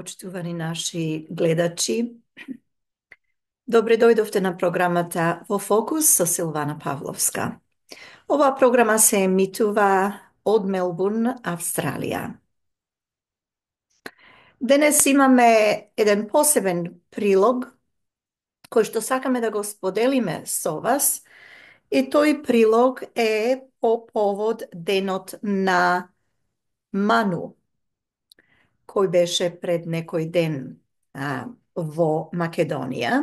почитувани наши гледачи. Добре дојдовте на програмата Во фокус со Силвана Павловска. Оваа програма се емитува од Мелбурн, Австралија. Денес имаме еден посебен прилог кој што сакаме да го споделиме со вас, и тој прилог е по повод денот на Ману, кој беше пред некој ден во Македонија,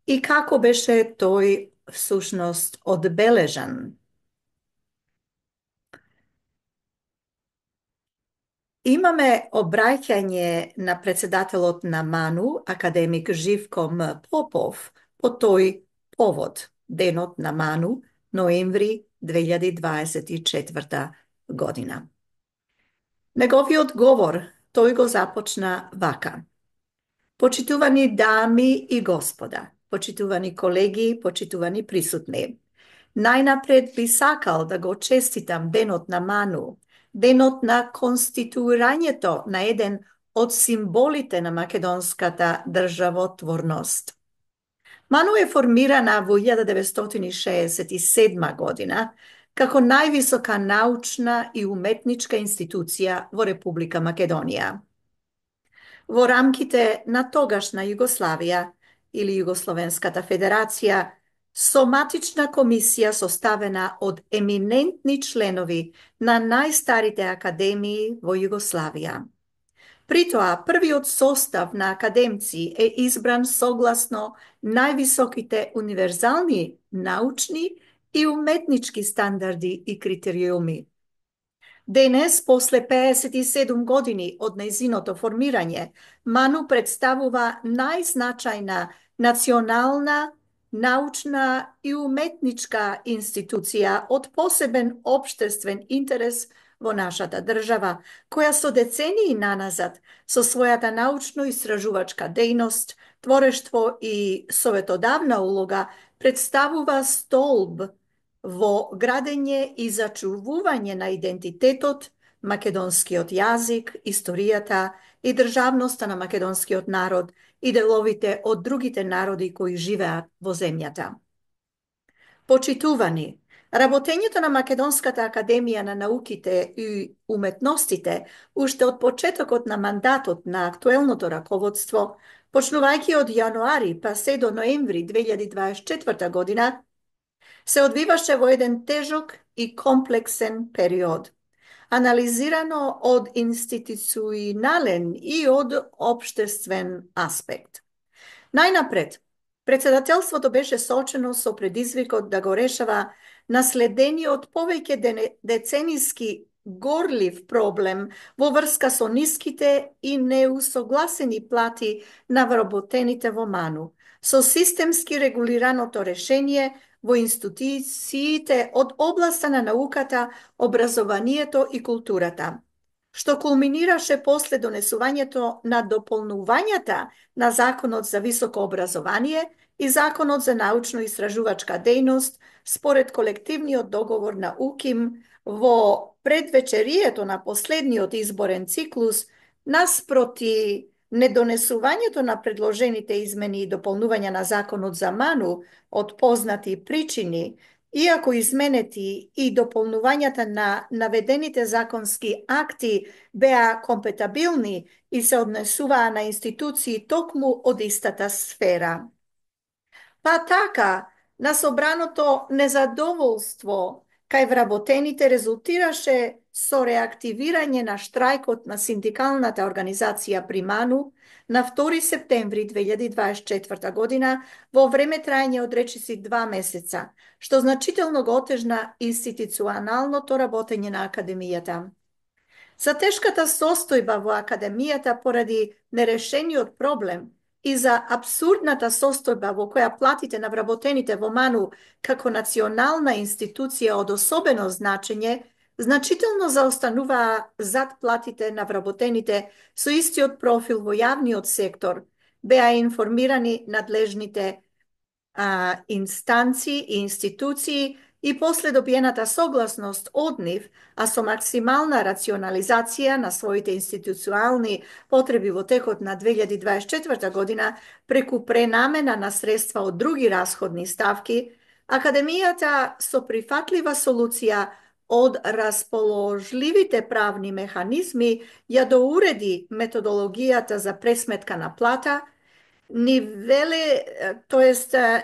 и како беше тој всушност одбележан. Имаме обраќање на председателот на Ману, академик Живко М. Попов, по тој повод, денот на Ману, ноември 2024 година. Неговиот говор, тој го започна вака. Почитувани дами и господа, почитувани колеги, почитувани присутни, најнапред би сакал да го честитам денот на Ману, денот на конституирањето на еден од символите на македонската државотворност. Ману е формирана во 1967 година како највисока научна и уметничка институција во Република Македонија. Во рамките на тогашна Југославија или Југословенската федерација, соматична комисија составена од еминентни членови на најстарите академии во Југославија. При тоа, првиот состав на академци е избран согласно највисоките универзални научни и уметнички стандарди и критериуми. Денес, после 57 години од нејзиното формирање, Ману представува најзначајна национална, научна и уметничка институција од посебен општествен интерес во нашата држава, која со децении наназад, со својата научно-истражувачка дејност, творештво и советодавна улога, представува столб во градење и зачувување на идентитетот, македонскиот јазик, историјата и државноста на македонскиот народ и деловите од другите народи кои живеат во земјата. Почитувани, работењето на Македонската академија на науките и уметностите уште од почетокот на мандатот на актуелното раководство, почнувајќи од јануари па се до ноември 2024 година, се одвиваше во еден тежок и комплексен период, анализирано од институционален и од општествен аспект. Најнапред, председателството беше соочено со предизвикот да го решава наследениот повеќе децениски горлив проблем во врска со ниските и неусогласени плати на вработените во Ману, со системски регулираното решение во институциите од областа на науката, образованието и културата, што кулминираше после донесувањето на дополнувањата на Законот за високо образование и Законот за научно-истражувачка дејност според колективниот договор на УКИМ во предвечерието на последниот изборен циклус, наспроти недонесувањето на предложените измени и дополнувања на Законот за Ману од познати причини, иако изменети и дополнувањата на наведените законски акти беа компетабилни и се однесуваа на институции токму од истата сфера. Па така, на собраното незадоволство кај вработените резултираше со реактивирање на штрајкот на синдикалната организација при Ману на 2 септември 2024 година во време трајање од речиси 2 месеца, што значително го отежна институционалното работење на академијата. За тешката состојба во академијата поради нерешениот проблем и за абсурдната состојба во која платите на вработените во Ману како национална институција од особено значење, значително заостануваа зад платите на вработените со истиот профил во јавниот сектор, беа информирани надлежните инстанции и институции и после добиената согласност од нив, а со максимална рационализација на своите институционални потреби во текот на 2024 година, преку пренамена на средства од други расходни ставки, Академијата со прифатлива солуција од расположливите правни механизми ја доуреди методологијата за пресметка на плата,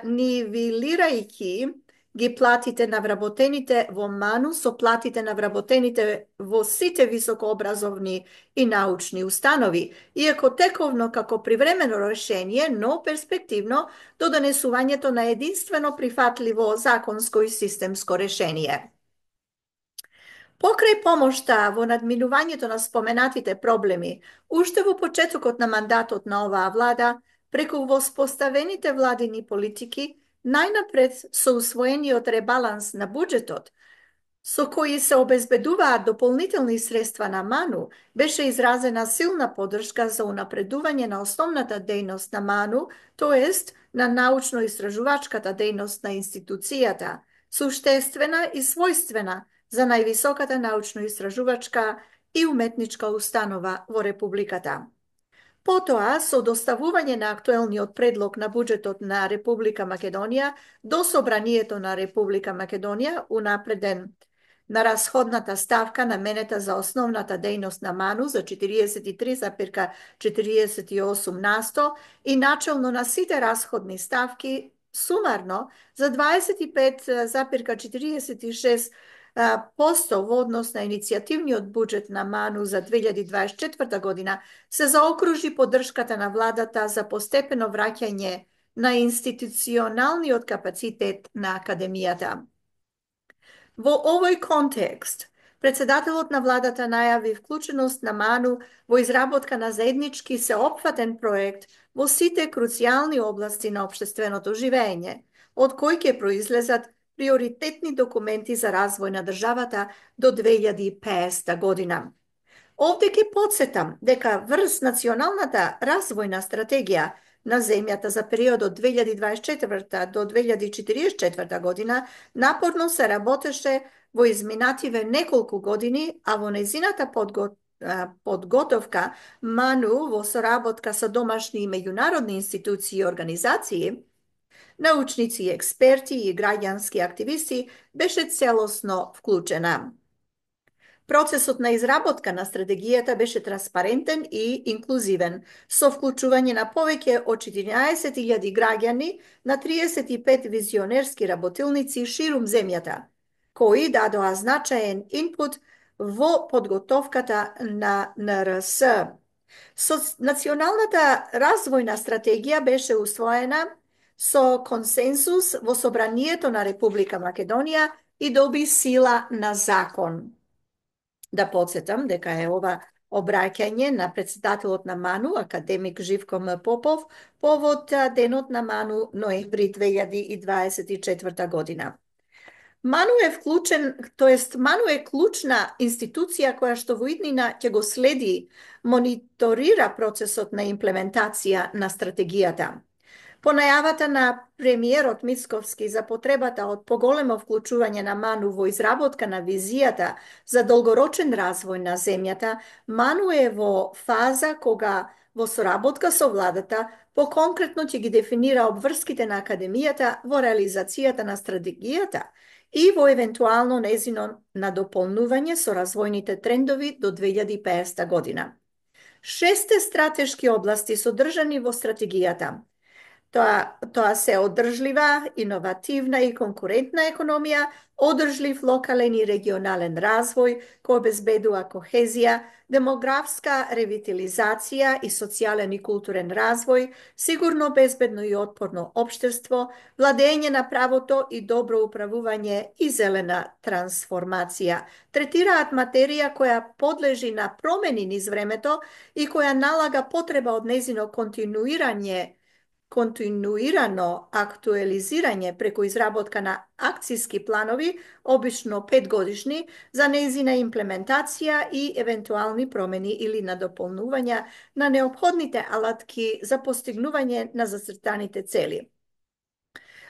нивелирајќи ги платите на вработените во МАНУ со платите на вработените во сите високообразовни и научни установи, иако тековно како привремено решение, но перспективно до донесувањето на единствено прифатливо законско и системско решение. Покрај помошта во надминувањето на споменатите проблеми, уште во почетокот на мандатот на оваа влада, преку воспоставените владини политики, најнапред со усвоениот ребаланс на буџетот, со кои се обезбедуваат дополнителни средства на МАНУ, беше изразена силна поддршка за унапредување на основната дејност на МАНУ, тоест на научно-истражувачката дејност на институцијата, суштествена и својствена за највисоката научно-истражувачка и уметничка установа во Републиката. Потоа, со доставување на актуелниот предлог на буџетот на Република Македонија до Собранието на Република Македонија, унапреден на расходната ставка наменета за основната дејност на МАНУ за 43,48% и начелно на сите расходни ставки сумарно за 25,46% во однос на иницијативниот буџет на МАНУ за 2024 година, се заокружи поддршката на владата за постепено враќање на институционалниот капацитет на Академијата. Во овој контекст, председателот на владата најави вклученост на МАНУ во изработка на заеднички сеопфатен проект во сите круцијални области на општественото живење, од кои ќе произлезат приоритетни документи за развој на државата до 2050 година. Овде ќе подсетам дека врз националната развојна стратегија на земјата за периодот 2024 до 2044 година напорно се работеше во изминативе неколку години, а во незината подготовка МАНУ во соработка со домашни и меѓународни институции и организации, научници и експерти и граѓански активисти беше целосно вклучена. Процесот на изработка на стратегијата беше транспарентен и инклузивен, со вклучување на повеќе од 14.000 граѓани на 35 визионерски работилници ширум земјата, кои дадоа значаен инпут во подготовката на НРС. Со националната развојна стратегија беше усвоена со консенсус во Собранието на Република Македонија и доби сила на закон. Да подсетам дека е ова обраќање на председателот на МАНУ, академик Живко М. Попов, повод денот на МАНУ ноември 2024 година. МАНУ е МАНУ е клучна институција која што во иднина ќе го следи, мониторира процесот на имплементација на стратегијата. По најавата на премиерот Мицковски за потребата од поголемо вклучување на МАНУ во изработка на визијата за долгорочен развој на земјата, МАНУ е во фаза кога во соработка со владата поконкретно ќе ги дефинира обврските на Академијата во реализацијата на стратегијата и во евентуално незино надополнување со развојните трендови до 2050 година. 6 стратешки области содржани во стратегијата. Тоа се одржлива, иновативна и конкурентна економија, одржлив локален и регионален развој кој обезбедува кохезија, демографска ревитализација и социјален и културен развој, сигурно, безбедно и отпорно општество, владење на правото и добро управување и зелена трансформација. Третираат материја која подлежи на промени низ времето и која налага потреба од незино континуирано актуализирање преку изработка на акциски планови, обично 5 годишни, за нејзина имплементација и евентуални промени или надополнувања на неопходните алатки за постигнување на зацртаните цели.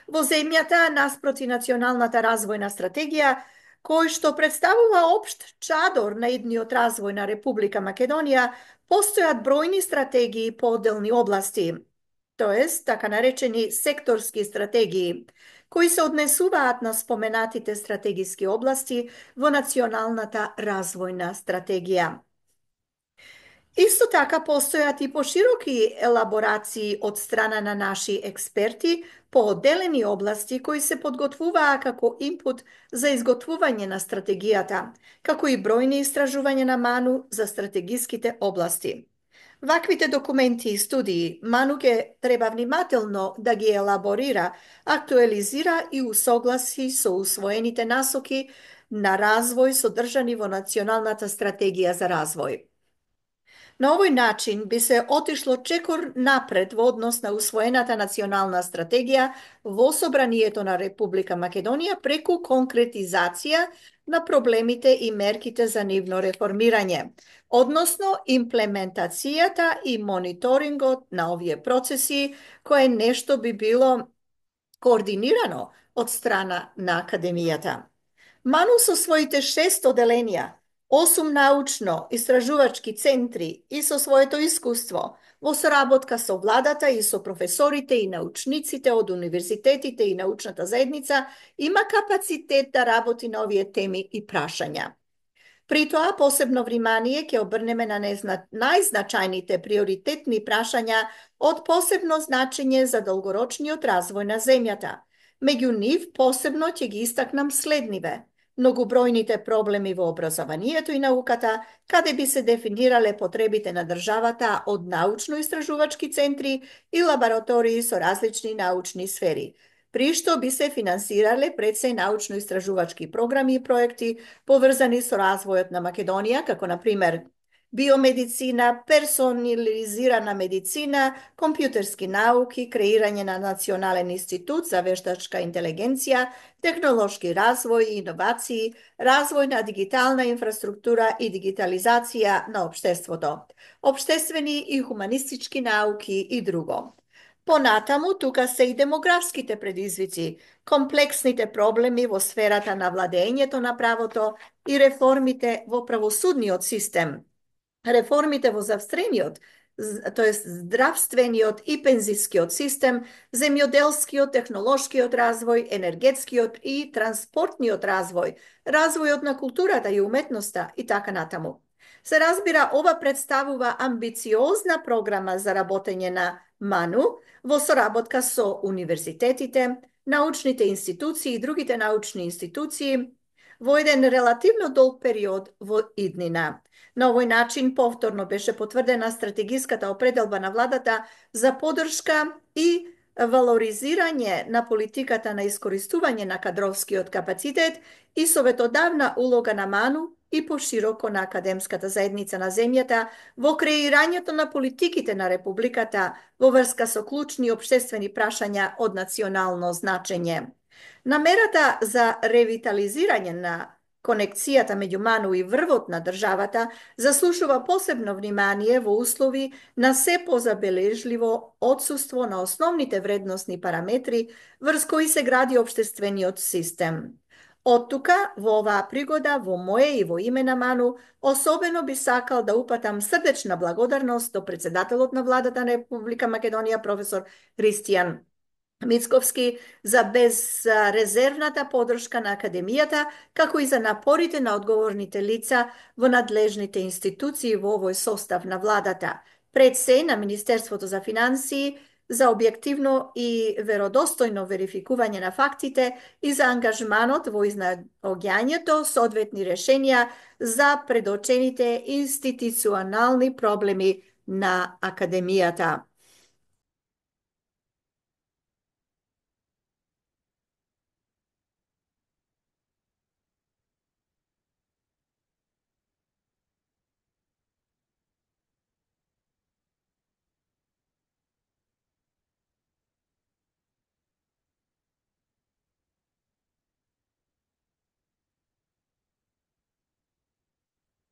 Во земјата, наспроти националната развојна стратегија, кој што представува општ чадор на идниот развој на Република Македонија, постојат бројни стратегии по одделни области, тоест така наречени секторски стратегии, кои се однесуваат на споменатите стратегиски области во националната развојна стратегија. Исто така постојат и пошироки елаборации од страна на наши експерти по одделени области кои се подготвуваа како инпут за изготвување на стратегијата, како и бројни истражувања на Ману за стратегиските области. Ваквите документи и студии Ману ќе треба внимателно да ги елаборира, актуализира и усогласи со усвоените насоки на развој содржани во Националната стратегија за развој. На овој начин би се отишло чекор напред во однос на усвоената национална стратегија во собранието на Република Македонија преку конкретизација на проблемите и мерките за нивно реформирање, односно имплементацијата и мониторингот на овие процеси, кое нешто би било координирано од страна на Академијата. Ману со своите 6 оделенија, 8 научно-истражувачки центри и со своето искуство, во соработка со владата и со професорите и научниците од универзитетите и научната заедница, има капацитет да работи на овие теми и прашања. При тоа, посебно внимание ќе обрнеме на најзначајните приоритетни прашања од посебно значење за долгорочниот развој на земјата. Меѓу нив, посебно ќе ги истакнам следниве: многобројните проблеми во образованието и науката, каде би се дефинирале потребите на државата од научно-истражувачки центри и лаборатории со различни научни сфери, при што би се финансирале пред се научно-истражувачки програми и проекти поврзани со развојот на Македонија, како на пример биомедицина, персонализирана медицина, компјутерски науки, креирање на Национален институт за вештачка интелигенција, технолошки развој и иновации, развој на дигитална инфраструктура и дигитализација на општеството, општествени и хуманистички науки и друго. Понатаму, тука се и демографските предизвици, комплексните проблеми во сферата на владењето на правото и реформите во правосудниот систем, реформите во здравствениот, тоест здравствениот и пензискиот систем, земјоделскиот, технолошкиот развој, енергетскиот и транспортниот развој, развојот на културата и уметноста и така натаму. Се разбира, ова представува амбициозна програма за работење на Ману во соработка со универзитетите, научните институции и другите научни институции во еден релативно долг период во иднина. На овој начин повторно беше потврдена стратегиската определба на владата за поддршка и валоризирање на политиката на искористување на кадровскиот капацитет и советодавна улога на Ману и пошироко на академската заедница на земјата во креирањето на политиките на Републиката во врска со клучни општествени прашања од национално значење. Намерата за ревитализирање на конекцијата меѓу Ману и врвот на државата заслушува посебно внимание во услови на се позабележливо отсуство на основните вредносни параметри врз кои се гради општествениот систем. Од тука, во оваа пригода, во моје и во име на Ману, особено би сакал да упатам срдечна благодарност до председателот на владата на Република Македонија, професор Христијан Мицковски, за безрезервната поддршка на Академијата, како и за напорите на одговорните лица во надлежните институции во овој состав на владата, пред се на Министерството за финансии, за објективно и веродостојно верификување на фактите и за ангажманот во изнаоѓањето соодветни решенија за предочените институционални проблеми на Академијата.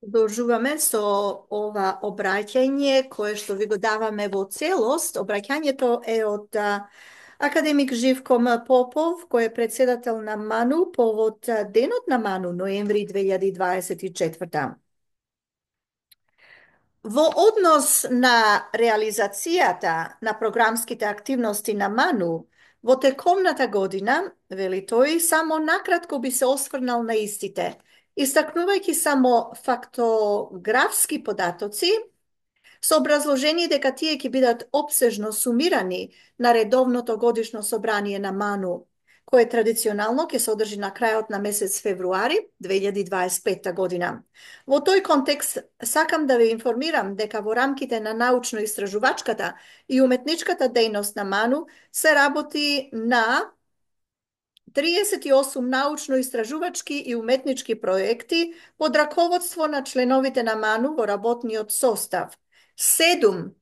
Продолжуваме со ова обраќање кое што ви го даваме во целост. Обраќањето е од Академик Живко М. Попов, кој е председател на МАНУ повод Денот на МАНУ, ноември 2024. Во однос на реализацијата на програмските активности на МАНУ, во текомната година, вели тој, само накратко би се осврнал на истите, истакнувајќи само фактографски податоци, со образложение дека тие ќе бидат обсежно сумирани на редовното годишно собрание на МАНУ, кое традиционално ќе се одржи на крајот на месец февруари 2025 година. Во тој контекст сакам да ве информирам дека во рамките на научно-истражувачката и уметничката дејност на МАНУ се работи на 38 научно-истражувачки и уметнички проекти под раководство на членовите на МАНУ во работниот состав. 7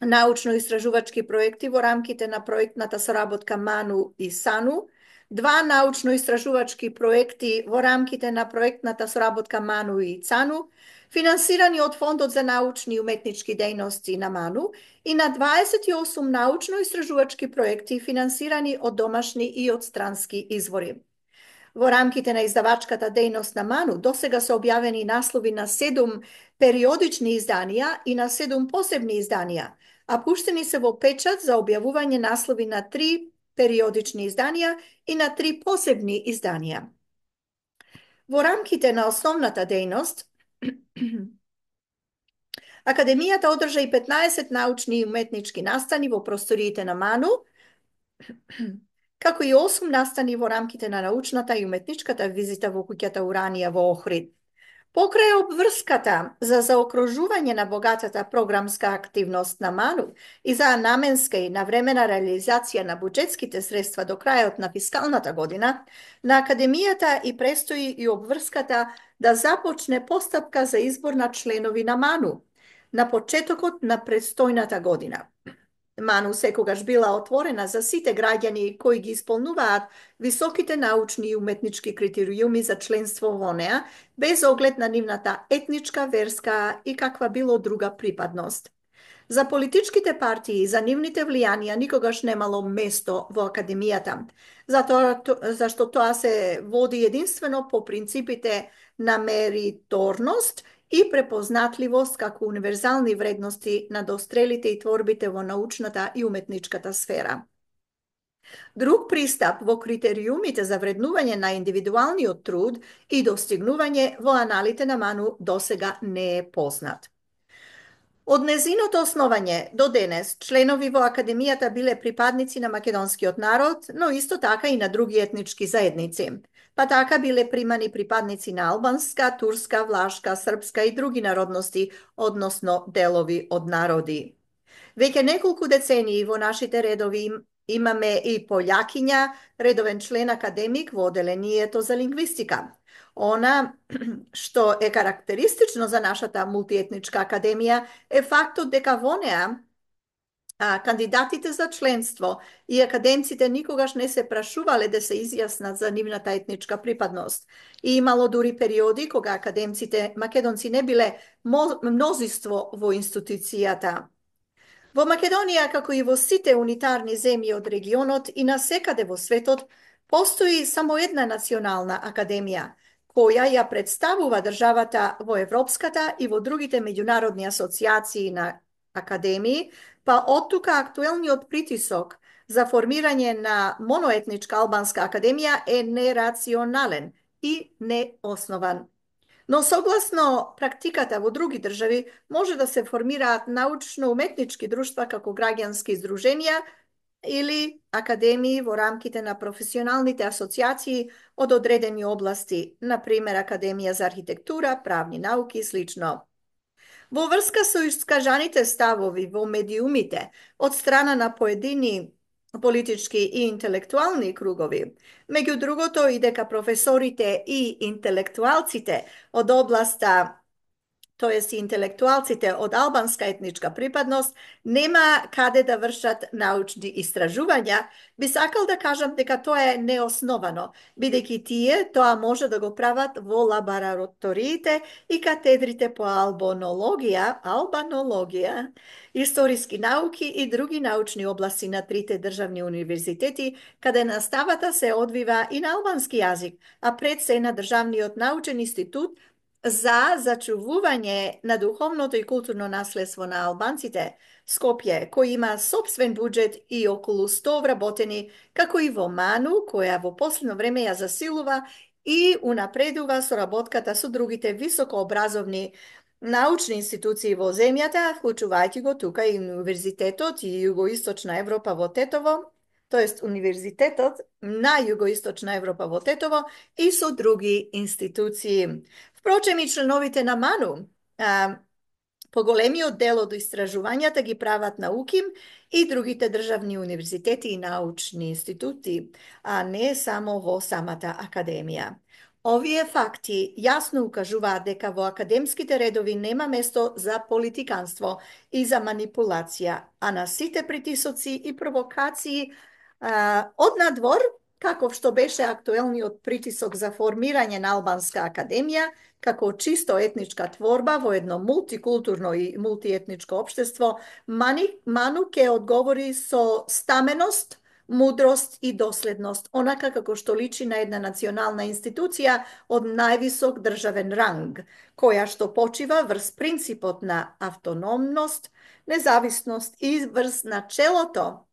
научно-истражувачки проекти во рамките на проектната соработка МАНУ и САНУ, 2 научно-истражувачки проекти во рамките на проектната соработка МАНУ и ЦАНУ, финансирани од Фондот за научни и уметнички дејности на МАНУ и на 28 научно-истражувачки проекти финансирани од домашни и од странски извори. Во рамките на издавачката дејност на МАНУ досега се објавени наслови на 7 периодични изданија и на 7 посебни изданија, а пуштени се во печат за објавување наслови на 3 периодични изданија и на 3 посебни изданија. Во рамките на основната дејност, Академијата одржа и 15 научни и уметнички настани во просториите на МАНУ, како и 8 настани во рамките на научната и уметничката визита во куќата Уранија во Охрид. Покрај обврската за заокружување на богатата програмска активност на МАНУ и за наменска и навремена реализација на буџетските средства до крајот на фискалната година, на Академијата и престои и обврската да започне постапка за избор на членови на МАНУ на почетокот на предстојната година. МАНУ секогаш била отворена за сите граѓани кои ги исполнуваат високите научни и уметнички критериуми за членство во неа, без оглед на нивната етничка, верска и каква било друга припадност. За политичките партии и за нивните влијанија никогаш немало место во Академијата, зашто тоа се води единствено по принципите на мериторност и препознатливост како универзални вредности на дострелите и творбите во научната и уметничката сфера. Друг пристап во критериумите за вреднување на индивидуалниот труд и достигнување во аналите на МАНУ досега не е познат. Од незиното основање до денес, членови во Академијата биле припадници на македонскиот народ, но исто така и на други етнички заедници. Па така биле примани припадници на албанска, турска, влашка, српска и други народности, односно делови од народи. Веќе неколку децении во нашите редови имаме и пољакиња, редовен член академик во оделението за лингвистика. Она што е карактеристично за нашата мултиетничка академија е фактот дека во неа кандидатите за членство и академците никогаш не се прашувале да се изјаснат за нивната етничка припадност. И имало дури периоди кога академците македонци не биле мнозинство во институцијата. Во Македонија, како и во сите унитарни земји од регионот и насекаде во светот, постои само една национална академија, која ја представува државата во Европската и во другите меѓународни асоциации на академии, па оттука актуелниот притисок за формирање на моноетничка албанска академија е нерационален и неоснован. Но согласно практиката во други држави, може да се формираат научно-уметнички друштва како граѓански издруженија или академии во рамките на професионалните асоциации од одредени области, например Академија за архитектура, правни науки и слично. Во врска со искажаните ставови во медиумите од страна на поедини политички и интелектуални кругови, меѓу другото и дека професорите и интелектуалците од областа to jest intelektualcите od albanska etnička pripadnost, nema kade da vršat naučni istražuvanja, bi sakal da kažem deka to je neosnovano, бидејќи тие тоа може да го прават во лабораториите и катедрите по албанологија, историски науки и други научни области на трите државни универзитети, каде наставата се одвива и на албански јазик, а пред се на Државниот научен институт за зачувување на духовното и културно наследство на албанците, Скопје, кој има собствен буџет и околу 100 вработени, како и во Ману, која во последно време ја засилува и унапредува соработката со другите високообразовни научни институции во земјата, вклучувајќи го тука и Универзитетот и Југоисточна Европа во Тетово, тоест Универзитетот на Југоисточна Европа во Тетово и со други институции. Впрочем, и членовите на МАНУ, поголемиот дел од истражувањата ги прават на УКИМ и другите државни универзитети и научни институти, а не само во самата академија. Овие факти јасно укажуваат дека во академските редови нема место за политиканство и за манипулација, а на сите притисоци и провокации од надвор, каков што беше актуелниот притисок за формирање на Албанска академија, како чисто етничка творба во едно мултикултурно и мултиетничко општество, Ману ке одговори со стаменост, мудрост и доследност, онака како што личи на една национална институција од највисок државен ранг, која што почива врз принципот на автономност, независност и врз начелото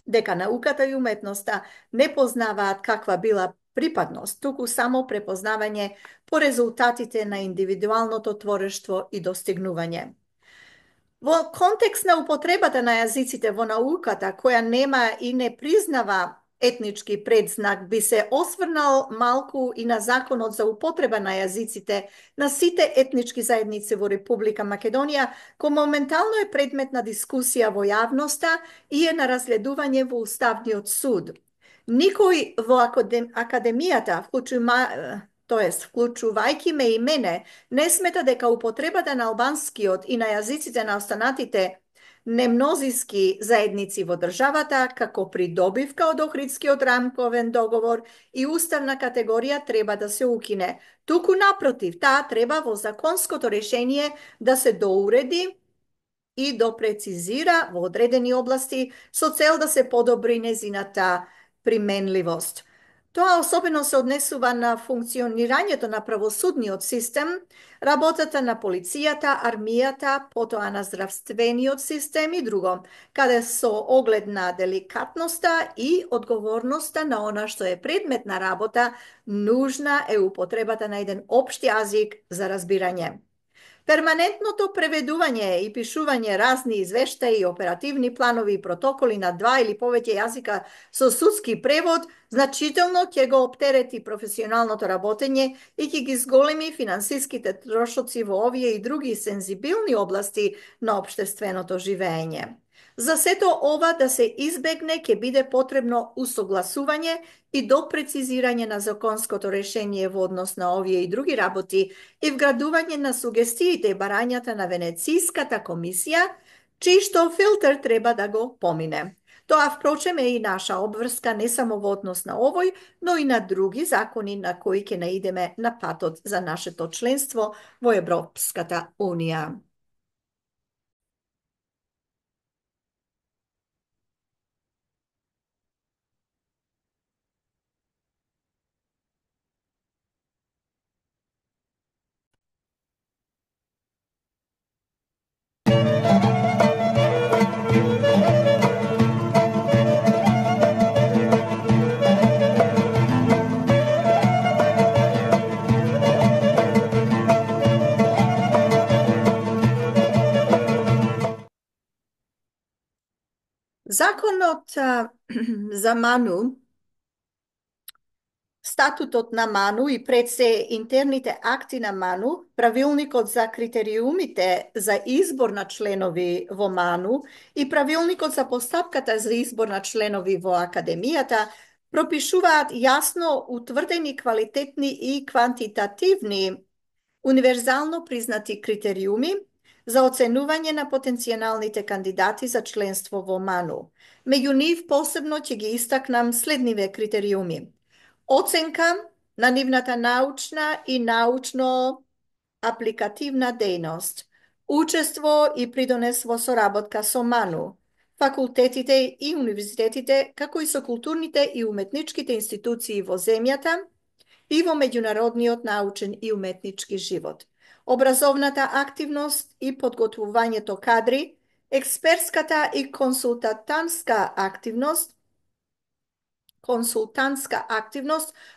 дека науката и уметноста не познаваат каква била припадност, туку само препознавање по резултатите на индивидуалното творештво и достигнување. Во контекст на употребата на јазиците во науката, која нема и не признава етнички предзнак, би се осврнал малку и на законот за употреба на јазиците на сите етнички заедници во Република Македонија, кој моментално е предмет на дискусија во јавноста и е на разгледување во Уставниот суд. Никој во академијата, вклучувајќи ме и мене, не смета дека употребата на албанскиот и на јазиците на останатите немнозиски заедници во државата, како придобивка од Охридскиот рамковен договор и уставна категорија треба да се укине. Туку напротив, таа треба во законското решение да се доуреди и допрецизира во одредени области со цел да се подобри незината применливост. Тоа особено се однесува на функционирањето на правосудниот систем, работата на полицијата, армијата, потоа на здравствениот систем и друго, каде со оглед на деликатноста и одговорноста на она што е предмет на работа, нужна е употребата на еден општ јазик за разбирање. Перманентното преведување и пишување разни извештаи, оперативни планови и протоколи на 2 или повеќе јазика со судски превод значително ќе го оптерети професионалното работење и ќе ги зголеми финансиските трошоци во овие и други сензибилни области на општественото живење. За сето ова да се избегне ќе биде потребно усогласување и допрецизирање на законското решение во однос на овие и други работи и вградување на сугестиите и барањата на Венециската комисија, чиј што филтер треба да го помине. Тоа, впрочем, е и наша обврска не само во однос на овој, но и на други закони на кои ќе наидеме на патот за нашето членство во Европската Унија. Законот за Ману, статутот на Ману и пред се интерните акти на Ману, правилникот за критериумите за избор на членови во Ману и правилникот за постапката за избор на членови во академијата пропишуваат јасно утврдени квалитетни и квантитативни универзално признати критериуми за оценување на потенцијалните кандидати за членство во МАНУ. Меѓу нив посебно ќе ги истакнам следниве критериуми. Оценка на нивната научна и научно-апликативна дејност, учество и придонес во соработка со МАНУ, факултетите и универзитетите, како и со културните и уметничките институции во земјата и во меѓународниот научен и уметнички живот. Образовната активност и подготвувањето кадри, експертската и консултантска активност,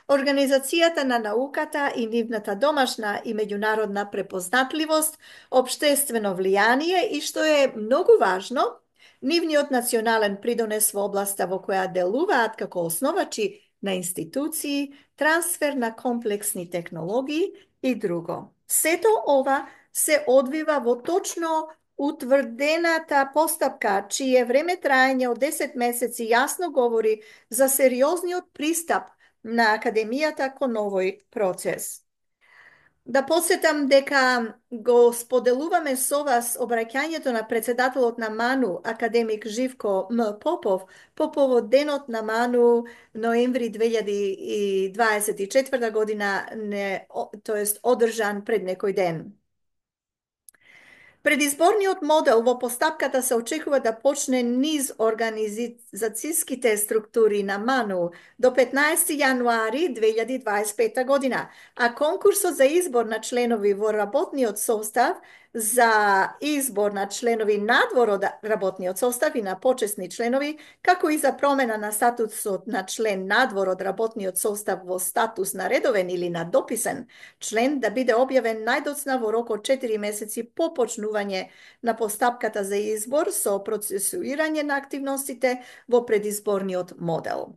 организацијата на науката и нивната домашна и меѓународна препознатливост, обштествено влијание и, што е многу важно, нивниот национален придонес во областа во која делуваат како основачи на институции, трансфер на комплексни технологии и друго. Сето ова се одвива во точно утврдената постапка, чие време траење од 10 месеци јасно говори за сериозниот пристап на Академијата кон овој процес. Да посетам дека го споделуваме со вас обраќањето на председателот на МАНУ, академик Живко М. Попов, по повод денот на МАНУ ноември 2024 година, тоест одржан пред некој ден. Предизборниот модел во постапката се очекува да почне низ организацијските структури на МАНУ до 15 јануари 2025 година, а конкурсот за избор на членови во работниот состав, за избор на членови надвор од работниот состав и на почесни членови, како и за промена на статусот на член надвор од работниот состав во статус на редовен или на дописен член, да биде објавен најдоцна во рок од 4 месеци по почнување на постапката за избор со процесуирање на активностите во предизборниот модел.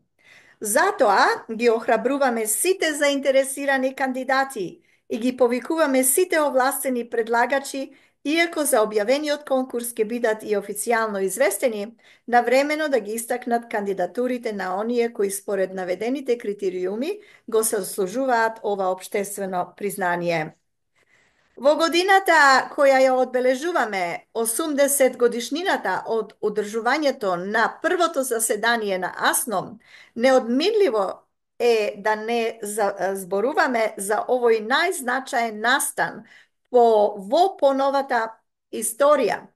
Затоа ги охрабруваме сите заинтересирани кандидати и ги повикуваме сите овластени предлагачи, иако за објавениот конкурс ќе бидат и официјално известени, навремено да ги истакнат кандидатурите на оние кои според наведените критериуми го заслужуваат ова општествено признание. Во годината која ја одбележуваме 80 годишнината од одржувањето на првото заседание на АСНОМ, неодмирливо е да не зборуваме за овој најзначаен настан во поновата историја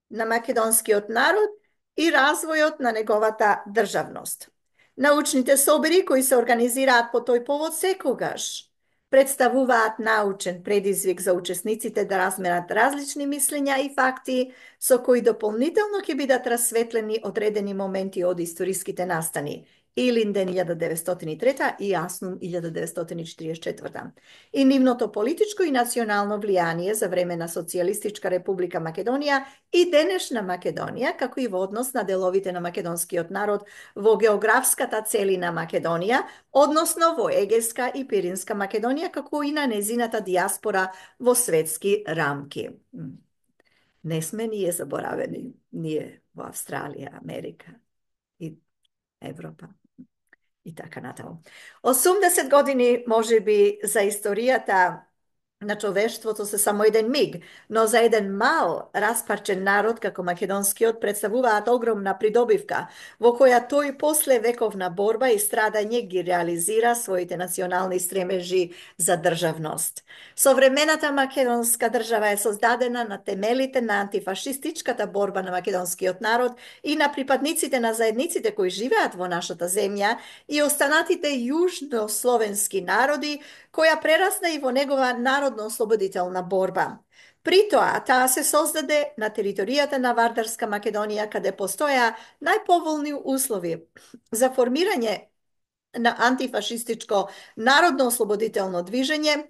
на македонскиот народ и развојот на неговата државност. Научните собери кои се организираат по тој повод секогаш представуваат научен предизвик за учесниците да разменат различни мислења и факти со кои дополнително ќе бидат расветлени одредени моменти од историските настани. Илинден 1903 и Аснум 1944. И нивното политичко и национално влијание за време на Социјалистичка република Македонија и денешна Македонија, како и во однос на деловите на македонскиот народ во географската целина Македонија, односно во Егејска и Пиринска Македонија, како и на незината диаспора во светски рамки. Не сме ние заборавени, ние во Австралија, Америка и Европа и така натаму. 80 години може би за историјата на човештвото се само еден миг, но за еден мал, распарчен народ како македонскиот представуваат огромна придобивка, во која тој после вековна борба и страдање ги реализира своите национални стремежи за државност. Современата македонска држава е создадена на темелите на антифашистичката борба на македонскиот народ и на припадниците на заедниците кои живеат во нашата земја и останатите јужнословенски народи, која прерасна и во негова народно-ослободителна борба. При тоа, таа се создаде на територијата на Вардарска Македонија, каде постоја најповолни услови за формирање на антифашистичко народно-ослободително движење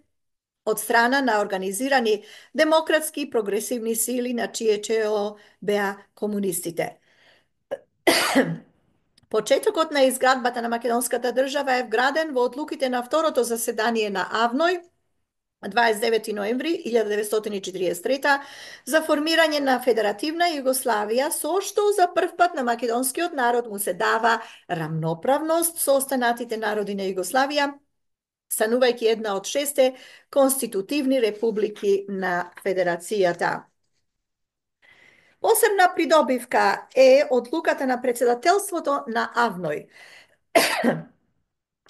од страна на организирани демократски и прогресивни сили на чие чело беа комунистите. Почетокот на изградбата на македонската држава е вграден во одлуките на второто заседание на АВНОј 29 ноември 1943 за формирање на Федеративна Југославија, со што за прв пат на македонскиот народ му се дава рамноправност со останатите народи на Југославија станувајќи една од 6 конститутивни републики на Федерацијата. Посебна придобивка е одлуката на председателството на АВНОј.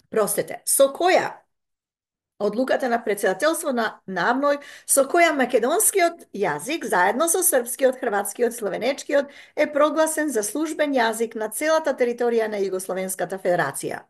Простете, со која одлуката на председателство на АВНОј, со која македонскиот јазик, заедно со српскиот, хрватскиот, словенечкиот, е прогласен за службен јазик на целата територија на Југословенската Федерација.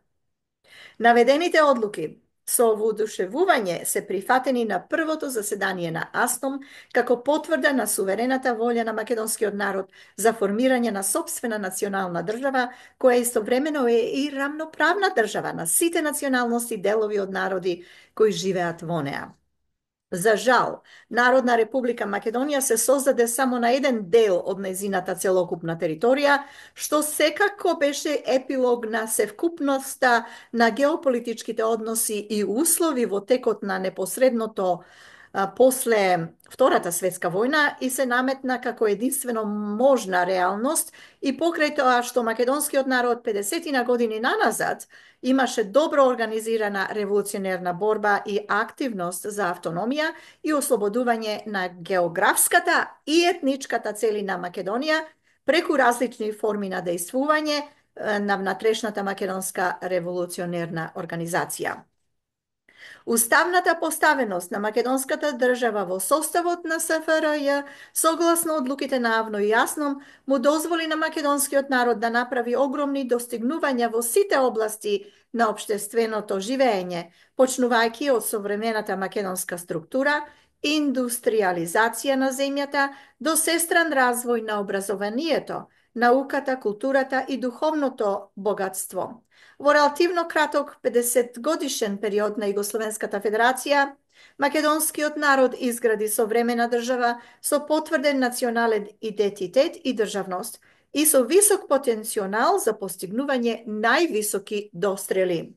Наведените одлуки со воодушевување се прифатени на првото заседание на АСНОМ како потврда на суверената волја на македонскиот народ за формирање на сопствена национална држава, која истовремено е и рамноправна држава на сите националности делови од народи кои живеат во неа. За жал, Народна република Македонија се создаде само на еден дел од нејзината целокупна територија, што секако беше епилог на севкупноста на геополитичките односи и услови во текот на непосредното после Втората светска војна и се наметна како единствено можна реалност и покрај тоа што македонскиот народ 50 на години наназад имаше добро организирана револуционерна борба и активност за автономија и ослободување на географската и етничката целина Македонија преку различни форми на дејствување на внатрешната македонска револуционерна организација. Уставната поставеност на македонската држава во составот на СФРЈ, согласно одлуките на АВНО и АСНОМ, му дозволи на македонскиот народ да направи огромни достигнувања во сите области на општественото живење, почнувајќи од современата македонска структура, индустриализација на земјата, до сестран развој на образованието, науката, културата и духовното богатство. Во релативно краток 50 годишен период на Југословенската Федерација, македонскиот народ изгради современа држава со потврден национален идентитет и државност и со висок потенцијал за постигнување највисоки дострели.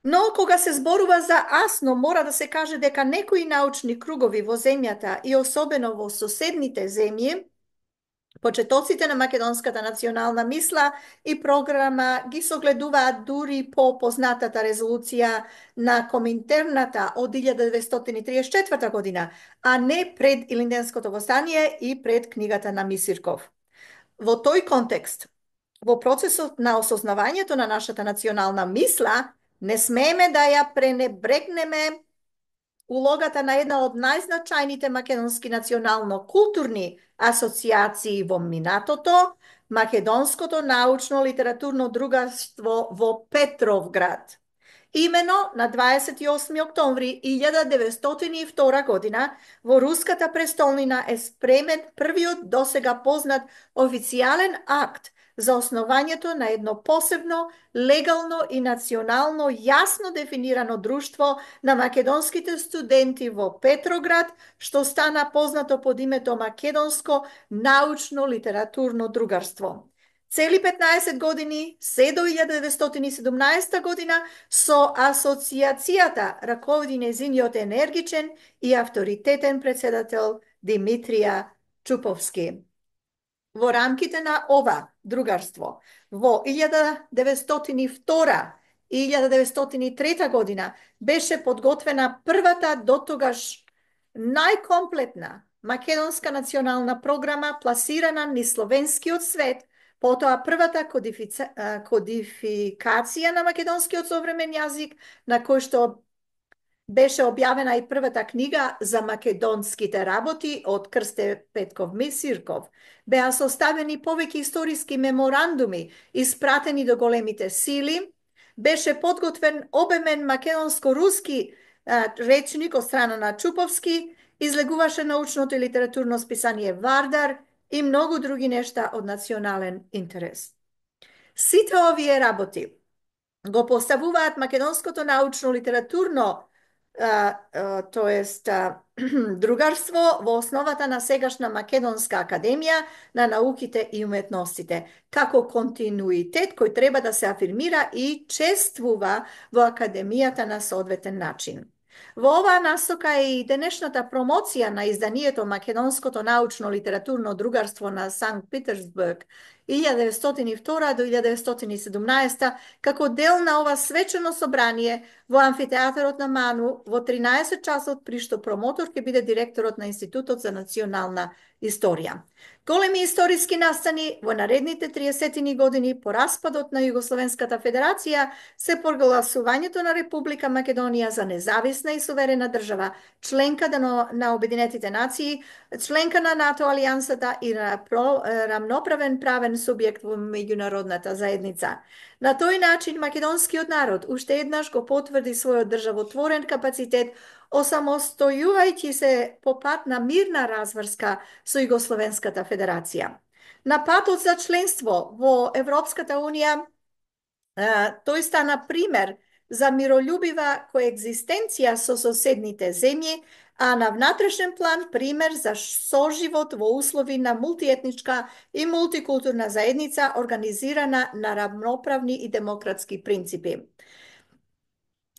Но кога се зборува за АСНО, мора да се каже дека некои научни кругови во земјата и особено во соседните земји, почетоците на македонската национална мисла и програма ги согледуваат дури по познатата резолуција на Коминтерната од 1934 година, а не пред Илинденското востание и пред книгата на Мисирков. Во тој контекст, во процесот на осознавањето на нашата национална мисла, не смееме да ја пренебрегнеме улогата на една од најзначајните македонски национално-културни асоциации во минатото, Македонското научно-литературно другарство во Петровград. Имено на 28 октомври 1902 година во руската престолнина е спремен првиот досега познат официјален акт за основањето на едно посебно, легално и национално јасно дефинирано друштво на македонските студенти во Петроград, што стана познато под името Македонско научно-литературно другарство. Цели 15 години, се до 1917 година, со асоцијацијата раководи нејзиниот енергичен и авторитетен председател Димитрија Чуповски. Во рамките на ова другарство, во 1902 и 1903 година беше подготвена првата дотогаш најкомплетна македонска национална програма пласирана низ словенскиот свет, потоа првата кодификација на македонскиот современ јазик, на кој што беше објавена и првата книга за македонските работи од Крсте Петков Мисирков. Беа составени повеќе историски меморандуми, испратени до големите сили, беше подготвен обемен македонско-руски речник од страна на Чуповски, излегуваше научното и литературно списание Вардар и многу други нешта од национален интерес. Сите овие работи го поставуваат македонското научно-литературно другарство во основата на сегашна Македонска академија на науките и уметностите, како континуитет кој треба да се афирмира и чествува во академијата на соодветен начин. Во оваа насока е и денешната промоција на изданието Македонското научно-литературно другарство на Санкт Петерсбург 1902 до 1917 како дел на ова свечено собрание во амфитеатарот на Ману во 13 часот, при што промотор ќе биде директорот на Институтот за национална историја. Големи историски настани во наредните 30 години по распадот на Југословенската федерација се прогласувањето на Република Македонија за независна и суверена држава, членка на Обединетите нации, членка на НАТО алијансата и рамноправен правен субјект во меѓународната заедница. На тој начин македонскиот народ уште еднаш го потврди својот државотворен капацитет, осамостојувајќи се по пат на мирна разврска со Југословенската федерација. На патот за членство во Европската унија, тој стана пример за миролюбива коегзистенција со соседните земји, а на внатрешен план пример за соживот во услови на мултиетничка и мултикултурна заедница организирана на равноправни и демократски принципи.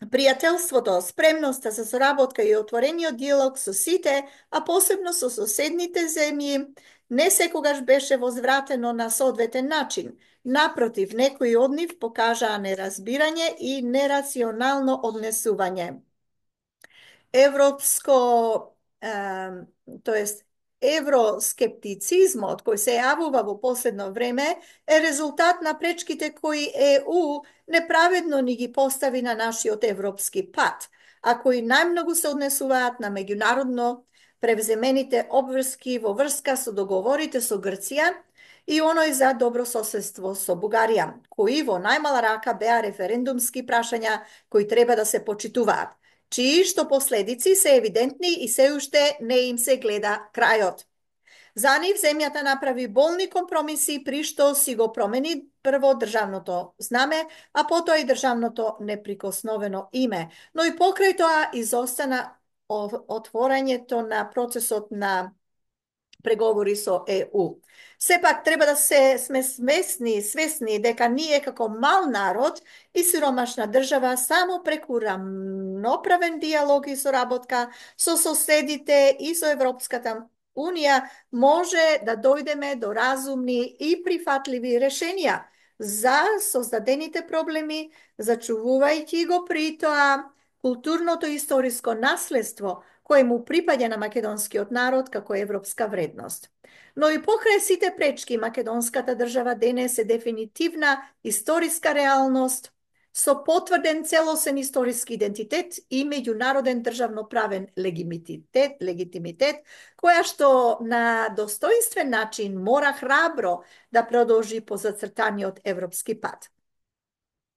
Пријателството, спремноста за соработка и отворениот диалог со сите, а посебно со соседните земји, не секогаш беше возвратено на соодветен начин. Напротив, некои од нив покажаа неразбирање и нерационално однесување. Европско, тоест евроскептицизмот кој се јавува во последно време е резултат на пречките кои ЕУ неправедно ни ги постави на нашиот европски пат, а кои најмногу се однесуваат на меѓународно превземените обврски во врска со договорите со Грција и оној за добро соседство со Бугарија, кои во најмала рака беа референдумски прашања кои треба да се почитуваат, чии што последици се евидентни и се уште не им се гледа крајот. За нив земјата направи болни компромиси при што си го промени прво државното знаме, а потоа и државното неприкосновено име, но и покрај тоа изостана отворањето на процесот на преговори со ЕУ. Сепак треба да сме свесни дека ние како мал народ и сиромашна држава само преку рамноправен диалог и соработка со соседите и со Европската Унија може да дојдеме до разумни и прифатливи решенија за создадените проблеми, зачувувајќи го при тоа културното и историско наследство кој му припаѓа на македонскиот народ како европска вредност. Но и покрај сите пречки, македонската држава денес е дефинитивна историска реалност со потврден целосен историски идентитет и меѓународен државноправен легитимитет, која што на достоинствен начин мора храбро да продолжи по зацртаниот европски пат.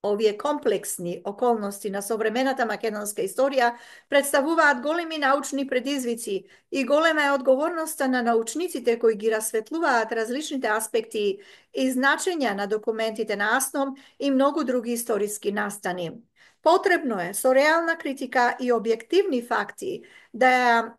Овие комплексни околности на современата македонска историја представуваат големи научни предизвици и голема е одговорноста на научниците кои ги расветлуваат различните аспекти и значења на документите на АСНОМ и многу други историски настани. Потребно е со реална критика и објективни факти да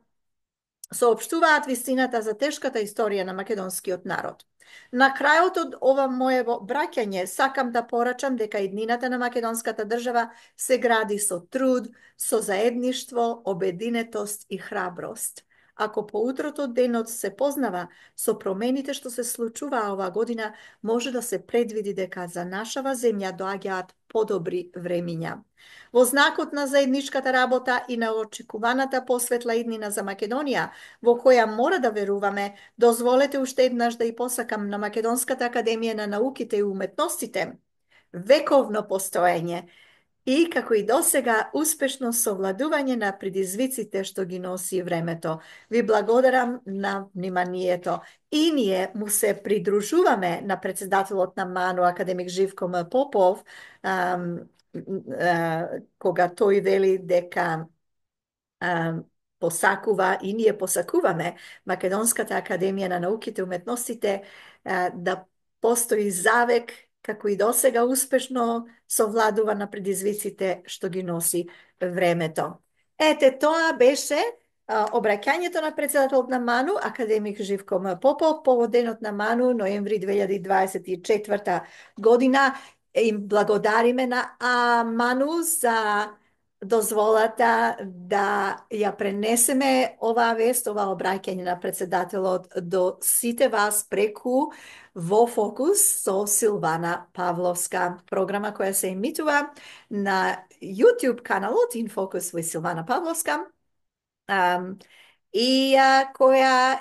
соопштуваат вистината за тешката историја на македонскиот народ. На крајот од ова мое браќање сакам да порачам дека иднината на македонската држава се гради со труд, со заедништво, обединетост и храброст. Ако поутрото денот се познава со промените што се случуваа оваа година, може да се предвиди дека за нашава земја доаѓаат подобри времиња. Во знакот на заедничката работа и на очекуваната посветла иднина за Македонија, во која мора да веруваме, дозволете уште еднаш да и посакам на Македонската академија на науките и уметностите вековно постоење и, како и досега, успешно совладување на предизвиците што ги носи времето. Ви благодарам на вниманието. И ние му се придружуваме на председателот на МАНУ, академик Живко М. Попов, кога тој вели дека посакува и ние посакуваме Македонската академија на науките и уметностите да постои завек, како и досега успешно совладува на предизвиците што ги носи времето. Ете, тоа беше обраќањето на председателот на МАНУ, академик Живко М. Попов, по денот на МАНУ, ноември 2024 година. Им благодариме на МАНУ за doзволата да ја пренесеме оваа вест, ова обраќање на председателот до сите вас преку Во Фокус со Силвана Павловска, програма која се емитува на YouTube каналот In Focus with Силвана Павловска, и која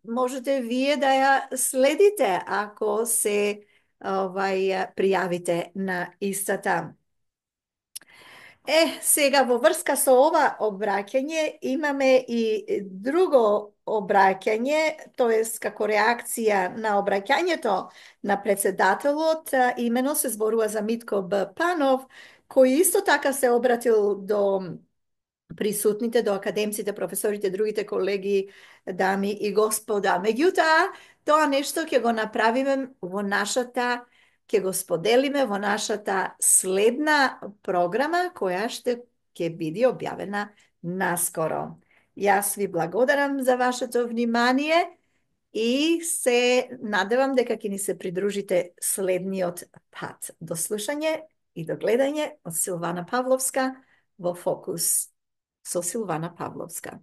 можете вие да ја следите ако се пријавите на истата. Сега во врска со ова обраќање имаме и друго обраќање, тоест како реакција на обраќањето на председателот, имено се зборува за Митко Б. Панов, кој исто така се обратил до присутните, до академците, професорите, другите колеги, дами и господа. Меѓутоа, тоа нешто ќе го направиме во нашата, ќе го споделиме во нашата следна програма, која ќе биде објавена наскоро. Јас ви благодарам за вашето внимание и се надевам дека ќе ни се придружите следниот пат. До слушање и до гледање од Силвана Павловска во Фокус со Силвана Павловска.